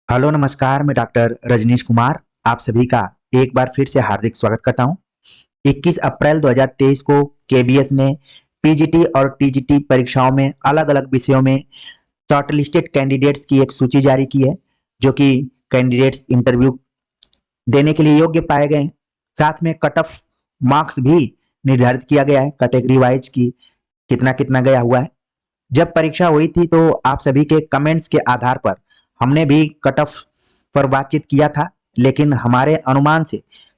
Hello नमस्कार, मैं doctor Rajneesh Kumar आप सभी का एक बार फिर से हार्दिक स्वागत करता हूं। 21 अप्रैल 2023 को केबीएस ने पीजीटी और टीजीटी परीक्षाओं में अलग-अलग विषयों में शॉर्टलिस्टेड कैंडिडेट्स की एक सूची जारी की है, जो कि कैंडिडेट्स इंटरव्यू देने के लिए योग्य पाए गए हैं। साथ में कट ऑफ मार्क्स भी निर्धारित किया गया है, कैटेगरी वाइज की कितना कितना गया हुआ है। जब परीक्षा हुई थी तो आप सभी के कमेंट्स के आधार पर हमने भी कट ऑफ पर बातचीत किया था, लेकिन हमारे अनुमान से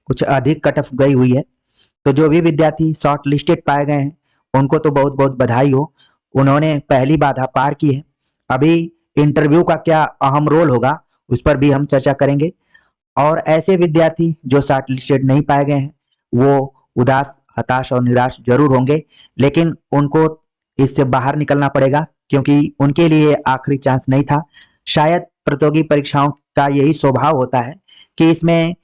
कुछ अधिक कट ऑफ गई हुई है। तो जो भी विद्यार्थी शॉर्ट लिस्टेड पाए गए हैं उनको तो बहुत बहुत बधाई हो, उन्होंने पहली बाधा पार की है। अभी इंटरव्यू का क्या अहम रोल होगा उस पर भी हम चर्चा करेंगे। और ऐसे विद्यार्थी जो शॉर्ट लिस्टेड नहीं पाए गए हैं वो उदास, हताश और निराश जरूर होंगे, लेकिन उनको इससे बाहर निकलना पड़ेगा, क्योंकि उनके लिए आखिरी चांस नहीं था। शायद प्रतियोगी परीक्षाओं का यही स्वभाव होता है कि इसमें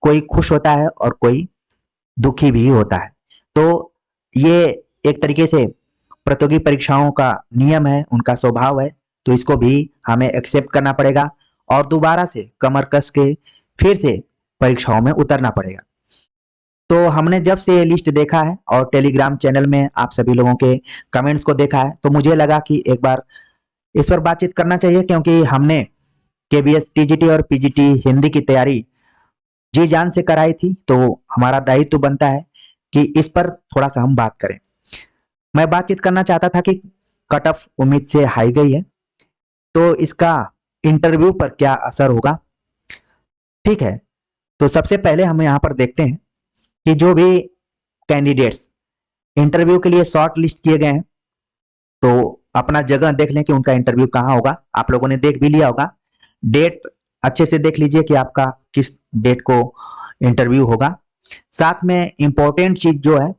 कोई खुश होता है और कोई दुखी भी होता है। तो ये एक तरीके से प्रतियोगी परीक्षाओं का नियम है, उनका स्वभाव है। तो इसको भी हमें एक्सेप्ट करना पड़ेगा और दोबारा से कमर कस के फिर से परीक्षाओं में उतरना पड़ेगा। तो हमने जब से ये लिस्ट देखा है और टेलीग्राम चैनल में आप सभी लोगों के कमेंट्स को देखा है, तो मुझे लगा कि एक बार इस पर बातचीत करना चाहिए, क्योंकि हमने केबीएस टीजीटी और पीजीटी हिंदी की तैयारी जी जान से कराई थी, तो हमारा दायित्व बनता है कि इस पर थोड़ा सा हम बात करें। मैं बातचीत करना चाहता था कि कट ऑफ उम्मीद से हाई गई है, तो इसका इंटरव्यू पर क्या असर होगा। ठीक है, तो सबसे पहले हम यहाँ पर देखते हैं कि जो भी कैंडिडेट्स इंटरव्यू के लिए शॉर्ट लिस्ट किए गए हैं, तो अपना जगह देख लें कि उनका इंटरव्यू कहाँ होगा। आप लोगों ने देख भी लिया होगा, डेट अच्छे से देख लीजिए कि आपका किस डेट को इंटरव्यू होगा। साथ में इंपॉर्टेंट चीज जो है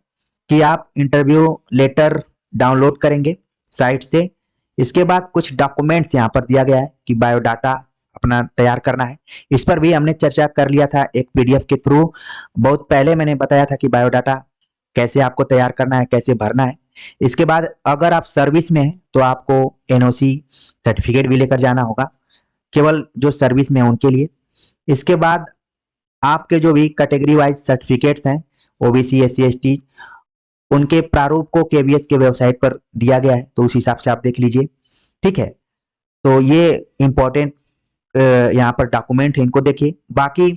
कि आप इंटरव्यू लेटर डाउनलोड करेंगे साइट से। इसके बाद कुछ डॉक्यूमेंट्स यहाँ पर दिया गया है कि बायोडाटा अपना तैयार करना है। इस पर भी हमने चर्चा कर लिया था एक पीडीएफ के थ्रू। बहुत पहले मैंने बताया था कि बायोडाटा कैसे आपको तैयार करना है, कैसे भरना है। इसके बाद अगर आप सर्विस में हैं तो आपको एनओसी सर्टिफिकेट भी लेकर जाना होगा, केवल जो सर्विस में है उनके लिए। इसके बाद आपके जो भी कैटेगरी वाइज सर्टिफिकेट्स हैं, ओबीसी, एससी, एसटी, उनके प्रारूप को केबीएस के वेबसाइट पर दिया गया है, तो उस हिसाब से आप देख लीजिए। ठीक है, तो ये इंपॉर्टेंट यहाँ पर डॉक्यूमेंट है, इनको देखिए। बाकी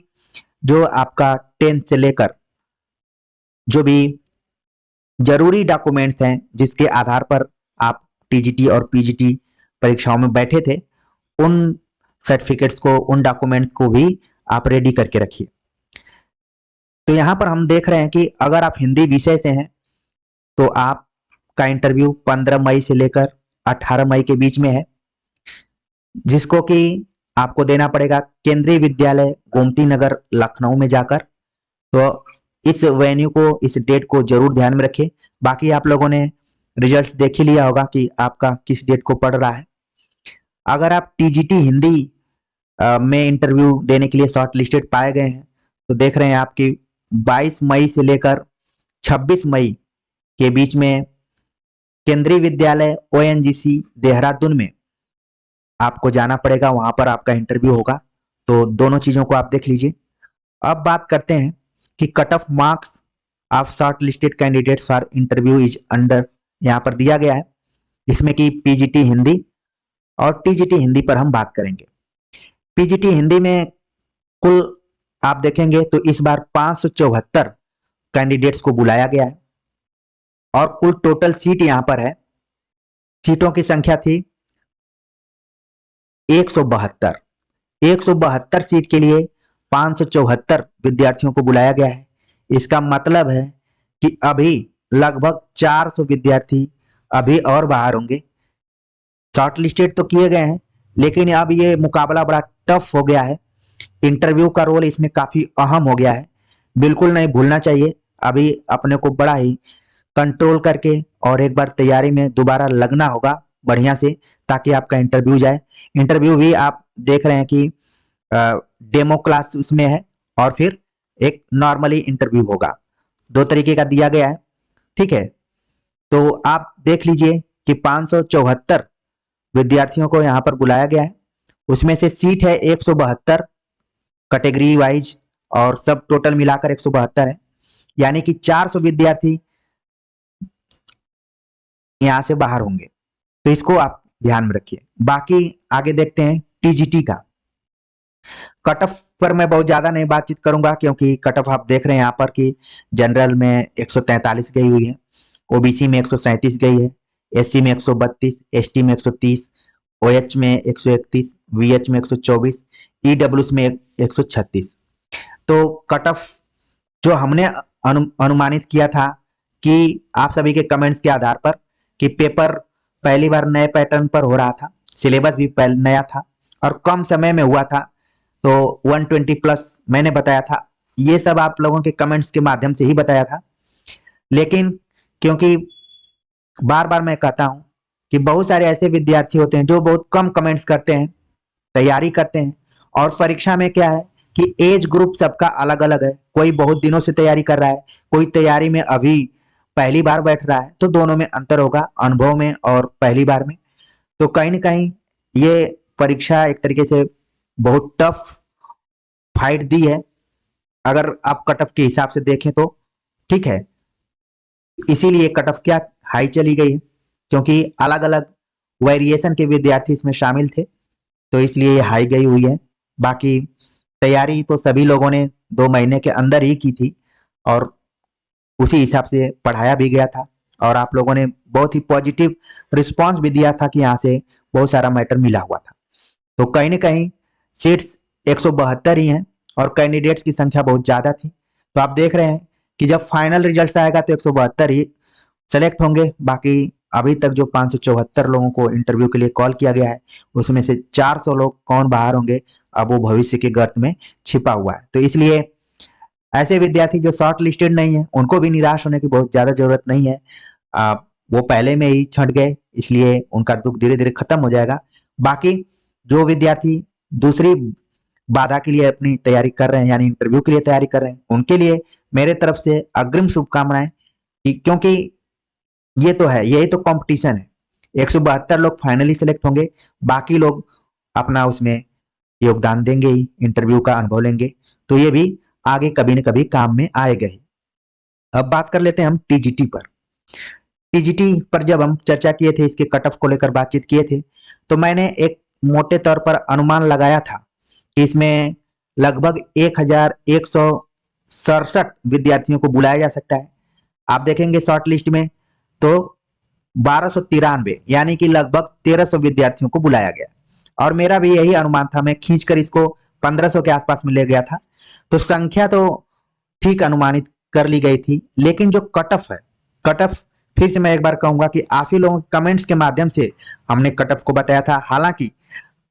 जो आपका 10th से लेकर जो भी जरूरी डॉक्यूमेंट्स हैं जिसके आधार पर आप टीजीटी और पीजीटी परीक्षाओं में बैठे थे, उन सर्टिफिकेट्स को, उन डॉक्यूमेंट्स को भी आप रेडी करके रखिए। तो यहाँ पर हम देख रहे हैं कि अगर आप हिंदी विषय से हैं तो आपका इंटरव्यू 15 मई से लेकर 18 मई के बीच में है, जिसको कि आपको देना पड़ेगा केंद्रीय विद्यालय गोमती नगर लखनऊ में जाकर। तो इस वेन्यू को, इस डेट को जरूर ध्यान में रखिए। बाकी आप लोगों ने रिजल्ट्स देख ही लिया होगा कि आपका किस डेट को पड़ रहा है। अगर आप टीजीटी हिंदी में इंटरव्यू देने के लिए शॉर्ट लिस्टेड पाए गए हैं, तो देख रहे हैं आपकी 22 मई से लेकर 26 मई के बीच में केंद्रीय विद्यालय ओएनजीसी देहरादून में आपको जाना पड़ेगा, वहां पर आपका इंटरव्यू होगा। तो दोनों चीजों को आप देख लीजिए। अब बात करते हैं कि cut off marks of short listed candidates for interview is under, यहाँ पर दिया गया है। इसमें कि पीजीटी हिंदी और टीजीटी हिंदी पर हम बात करेंगे। पीजीटी हिंदी में कुल आप देखेंगे तो इस बार 574 कैंडिडेट्स को बुलाया गया है और कुल टोटल सीट यहाँ पर है, सीटों की संख्या थी 172। 172 सीट के लिए 574 विद्यार्थियों को बुलाया गया है। इसका मतलब है कि अभी लगभग 400 विद्यार्थी अभी और बाहर होंगे। शॉर्ट लिस्टेड तो किए गए हैं, लेकिन अब ये मुकाबला बड़ा टफ हो गया है। इंटरव्यू का रोल इसमें काफी अहम हो गया है, बिल्कुल नहीं भूलना चाहिए। अभी अपने को बड़ा ही कंट्रोल करके और एक बार तैयारी में दोबारा लगना होगा बढ़िया से, ताकि आपका इंटरव्यू जाए। इंटरव्यू भी आप देख रहे हैं कि डेमो क्लास उसमें है और फिर एक नॉर्मली इंटरव्यू होगा, दो तरीके का दिया गया है। ठीक है, तो आप देख लीजिए कि 574 विद्यार्थियों को यहाँ पर बुलाया गया है उसमें से सीट है 172 कैटेगरी वाइज, और सब टोटल मिलाकर 172 है, यानी कि 400 विद्यार्थी यहाँ से बाहर होंगे। तो इसको आप ध्यान में रखिए। बाकी आगे देखते हैं टीजीटी का। कट ऑफ पर मैं बहुत ज्यादा नहीं बातचीत करूंगा, क्योंकि कट ऑफ आप देख रहे हैं यहाँ पर कि जनरल में 143 गई हुई है, ओबीसी में 137 गई है, एससी में 132, एसटी में 130, ओएच में 131, वीएच में 124, ईडब्ल्यूएस में 136। तो कट ऑफ जो हमने अनुमानित किया था कि आप सभी के कमेंट्स के आधार पर कि पेपर पहली बार नए पैटर्न पर हो रहा था, सिलेबस भी नया था और कम समय में हुआ था, तो 120 प्लस मैंने बताया था। ये सब आप लोगों के कमेंट्स के माध्यम से ही बताया था। लेकिन क्योंकि बार बार मैं कहता हूं कि बहुत सारे ऐसे विद्यार्थी होते हैं जो बहुत कम कमेंट्स करते हैं, तैयारी करते हैं, और परीक्षा में क्या है कि एज ग्रुप सबका अलग अलग है। कोई बहुत दिनों से तैयारी कर रहा है, कोई तैयारी में अभी पहली बार बैठ रहा है, तो दोनों में अंतर होगा, अनुभव में और पहली बार में। तो कहीं ना कहीं ये परीक्षा एक तरीके से बहुत टफ फाइट दी है, अगर आप कट ऑफ के हिसाब से देखें तो। ठीक है, इसीलिए कट ऑफ क्या हाई चली गई है, क्योंकि अलग अलग वेरिएशन के विद्यार्थी इसमें शामिल थे, तो इसलिए ये हाई गई हुई है। बाकी तैयारी तो सभी लोगों ने 2 महीने के अंदर ही की थी, और उसी हिसाब से पढ़ाया भी गया था, और आप लोगों ने बहुत ही पॉजिटिव रिस्पांस भी दिया था कि यहाँ से बहुत सारा मैटर मिला हुआ था। तो कहीं ना कहीं सीट्स 172 ही हैं, और कैंडिडेट्स की संख्या बहुत ज्यादा थी। तो आप देख रहे हैं कि जब फाइनल रिजल्ट आएगा तो 172 ही सेलेक्ट होंगे। बाकी अभी तक जो 574 लोगों को इंटरव्यू के लिए कॉल किया गया है, उसमें से 400 लोग कौन बाहर होंगे, अब वो भविष्य के गर्त में छिपा हुआ है। तो इसलिए ऐसे विद्यार्थी जो शॉर्ट लिस्टेड नहीं है, उनको भी निराश होने की बहुत ज्यादा जरूरत नहीं है। वो पहले में ही छट गए, इसलिए उनका दुख धीरे धीरे खत्म हो जाएगा। बाकी जो विद्यार्थी दूसरी बाधा के लिए अपनी तैयारी कर रहे हैं, यानी इंटरव्यू के लिए तैयारी कर रहे हैं, उनके लिए मेरे तरफ से अग्रिम शुभकामनाएं, क्योंकि ये तो है, यही तो कंपटीशन है। 172 लोग फाइनली सेलेक्ट होंगे, बाकी लोग अपना उसमें योगदान देंगे ही, इंटरव्यू का अनुभव लेंगे, तो ये भी आगे कभी न कभी काम में आएगा ही। अब बात कर लेते हैं हम टीजीटी पर। टीजीटी पर जब हम चर्चा किए थे, इसके कट ऑफ को लेकर बातचीत किए थे, तो मैंने एक मोटे तौर पर अनुमान लगाया था कि इसमें लगभग 1167 विद्यार्थियों को बुलाया जा सकता है। आप देखेंगे शॉर्ट लिस्ट में तो 1293, यानी कि लगभग 1300 विद्यार्थियों को बुलाया गया, और मेरा भी यही अनुमान था। मैं खींचकर इसको 1500 के आसपास में ले गया था। तो संख्या तो ठीक अनुमानित कर ली गई थी, लेकिन जो कट ऑफ है, कट ऑफ फिर से मैं एक बार कहूंगा कि आप ही लोगों के कमेंट्स के माध्यम से हमने कट ऑफ को बताया था। हालांकि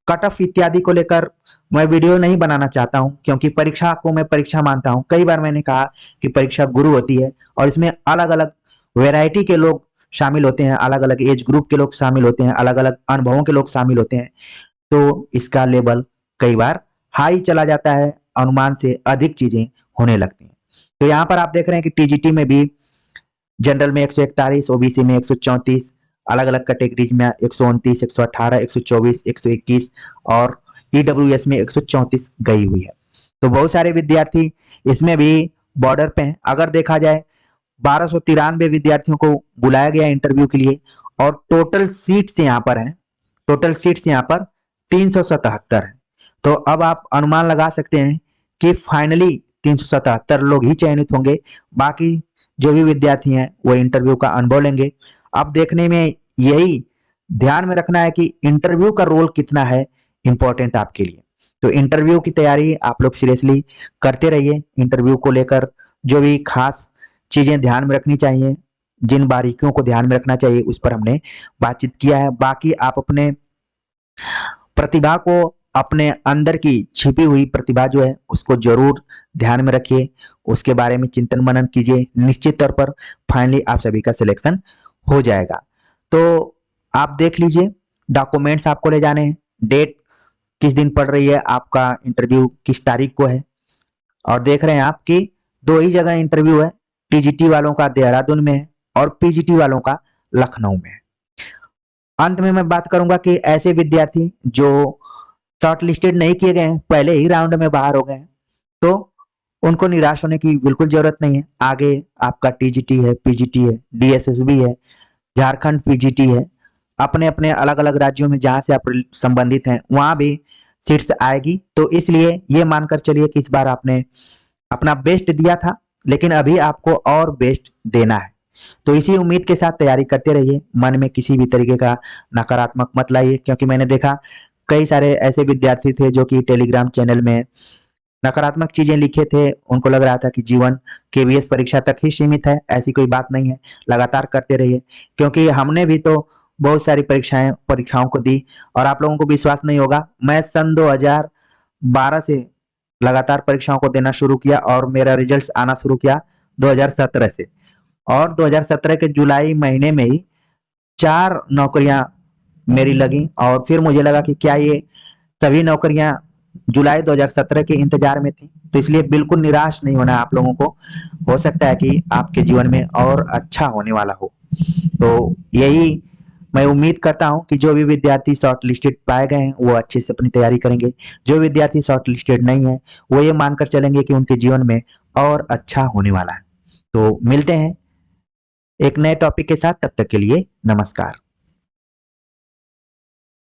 कट ऑफ इत्यादि को लेकर मैं वीडियो नहीं बनाना चाहता हूं, क्योंकि परीक्षा को मैं परीक्षा मानता हूं। कई बार मैंने कहा कि परीक्षा गुरु होती है, और इसमें अलग अलग वेराइटी के लोग शामिल होते हैं, अलग अलग एज ग्रुप के लोग शामिल होते हैं, अलग अलग अनुभवों के लोग शामिल होते हैं, तो इसका लेवल कई बार हाई चला जाता है, अनुमान से अधिक चीजें होने लगती हैं। तो यहाँ पर आप देख रहे हैं कि टीजीटी में भी जनरल में 141, ओबीसी में 134, अलग अलग कैटेगरीज में 129, 118, 124, 121, और ईडब्ल्यूएस में 134 गई हुई है। तो बहुत सारे विद्यार्थी इसमें भी बॉर्डर पे हैं। अगर देखा जाए 1293 विद्यार्थियों को बुलाया गया इंटरव्यू के लिए, और टोटल सीट्स यहाँ पर हैं, टोटल सीट्स यहाँ पर 377 है। तो अब आप अनुमान लगा सकते हैं कि फाइनली 377 लोग ही चयनित होंगे, बाकी जो भी विद्यार्थी हैं वो इंटरव्यू का अनुभव लेंगे। अब देखने में यही ध्यान में रखना है कि इंटरव्यू का रोल कितना है इंपॉर्टेंट आपके लिए। तो इंटरव्यू की तैयारी आप लोग सीरियसली करते रहिए। इंटरव्यू को लेकर जो भी खास चीजें ध्यान में रखनी चाहिए, जिन बारीकियों को ध्यान में रखना चाहिए, उस पर हमने बातचीत किया है। बाकी आप अपने प्रतिभा को, अपने अंदर की छिपी हुई प्रतिभा जो है उसको जरूर ध्यान में रखिए, उसके बारे में चिंतन मनन कीजिए। निश्चित तौर पर फाइनली आप सभी का सिलेक्शन हो जाएगा। तो आप देख लीजिए, डॉक्यूमेंट्स आपको ले जाने हैं, डेट किस दिन पड़ रही है, आपका इंटरव्यू किस तारीख को है, और देख रहे हैं आप कि 2 ही जगह इंटरव्यू है। टीजीटी वालों का देहरादून में है, और पीजीटी वालों का लखनऊ में है। अंत में मैं बात करूंगा कि ऐसे विद्यार्थी जो शॉर्ट लिस्टेड नहीं किए गए हैं, पहले ही राउंड में बाहर हो गए हैं, तो उनको निराश होने की बिल्कुल जरूरत नहीं है। आगे आपका टीजीटी है, पीजीटी है, डीएसएसबी है, झारखंड पीजीटी है, अपने अपने अलग अलग राज्यों में जहां से आप संबंधित हैं वहां भी सीट्स आएगी। तो इसलिए ये मानकर चलिए कि इस बार आपने अपना बेस्ट दिया था, लेकिन अभी आपको और बेस्ट देना है। तो इसी उम्मीद के साथ तैयारी करते रहिए, मन में किसी भी तरीके का नकारात्मक मत लाइए, क्योंकि मैंने देखा कई सारे ऐसे विद्यार्थी थे जो कि टेलीग्राम चैनल में नकारात्मक चीजें लिखे थे। उनको लग रहा था कि जीवन केवीएस परीक्षा तक ही सीमित है, ऐसी कोई बात नहीं है। लगातार करते रहिए, क्योंकि हमने भी तो बहुत सारी परीक्षाओं को दी, और आप लोगों को विश्वास नहीं होगा, मैं सन 2012 से लगातार परीक्षाओं को देना शुरू किया और मेरा रिजल्ट आना शुरू किया 2017 से। और 2017 के जुलाई महीने में ही 4 नौकरियां मेरी लगी, और फिर मुझे लगा कि क्या ये सभी नौकरियां जुलाई 2017 के इंतजार में थी। तो इसलिए बिल्कुल निराश नहीं होना है आप लोगों को, हो सकता है कि आपके जीवन में और अच्छा होने वाला हो। तो यही मैं उम्मीद करता हूं कि जो भी विद्यार्थी शॉर्ट लिस्टेड पाए गए हैं वो अच्छे से अपनी तैयारी करेंगे, जो विद्यार्थी शॉर्ट लिस्टेड नहीं है वो ये मानकर चलेंगे कि उनके जीवन में और अच्छा होने वाला है। तो मिलते हैं एक नए टॉपिक के साथ, तब तक के लिए नमस्कार।